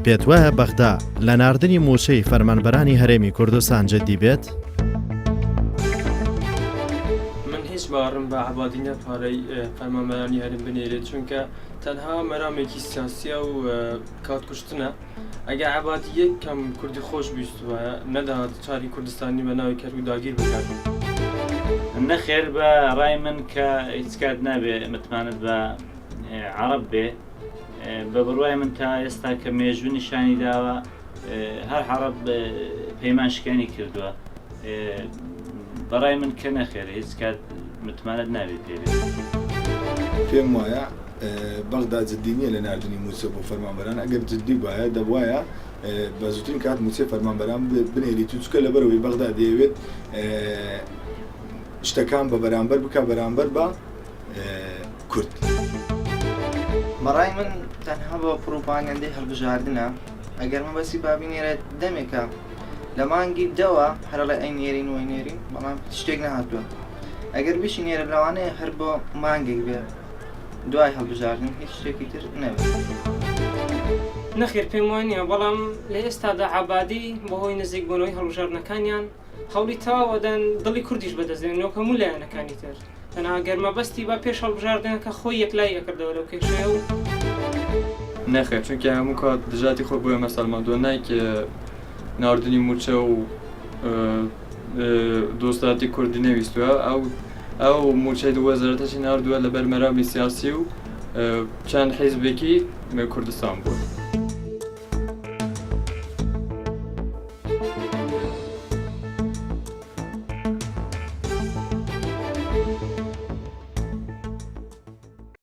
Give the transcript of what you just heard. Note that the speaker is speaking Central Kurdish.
پێت وایە بەغدا لە ناردنی موچەی فەرمانبەرانی هەرێمی کوردستان جددی بێت؟ من هیچ باڕم بە عەبادی نەتوانێت فەرمانبەرانی هەرێم بنێرێت چونکە تەنها مەرامێکی سیاسیە و کاتکوشتنە. ئەگەر عەبادی یەک کەم کوردی خۆش بیستوایە نەداهات چاری کوردستانی بە ناوی کەرگ و داگیر بکات. نەخێر بە ڕای من کە هیچ کات نابێ متمانت بە عەرەب بێ بە بڕوای من تا ئێستا کە مێژوو نیشانی داوە هەر عەرەب پەیمان شکێنی کردووە. بەڕای من کە نەخێر هیچ کات متمانت نابێت پێبێت. پێم وایە بەغدا جددی نییە لە ناردنی موچە بۆ فەرمانبەران. ئەگەر جددی وایە دەبوایە بە زووترین کات موچێ فەرمانبەران بنێریت و چکە لەبەرەوەی بەغدا دەیەوێت شتەکان بە بەرامبەر بکە بەرامبەر بە کورد. بەڕای من تەنها بە پرۆپاگەندەی هەڵبژاردنە. ئەگەر من بەسی بابینێرێت دەمێکە لە مانگی دەوە هەرڵێ ئەی نێرین وی نێرین بەڵام شتێک نەهاتووە. ئەگەر بیشی نێرە لەوانەیە هەر بۆ مانگێک بێت دوای هەڵبژاردن هیچ شتێکی تر نەبێت. نەخێر پێم وانە بەڵام لە ئێستادا عەبادی بەهۆی نزیک بوونەوەی هەڵبژاردنەکانیان هەوڵی تەواوەدەن دڵی کوردیش بەدەستێنەوە کە هەموو لایەنەکانی تر تەنها گەرمەبەستی بە پێش هەڵبژاردنەکە خۆی یەکلای ئەکردەوە لەو کێشەیە و نەخێر چونکە هەموو کات دژاتی خۆ بۆیە مەسەلماندووە نایکە ناردنی موچە و دۆستاتی کوردی نەویستووە ئەو موچەی وەزارەتەشی ناردووە لەبەر مەرامی سیاسی و چەند حیزبێکی کوردستان بوو.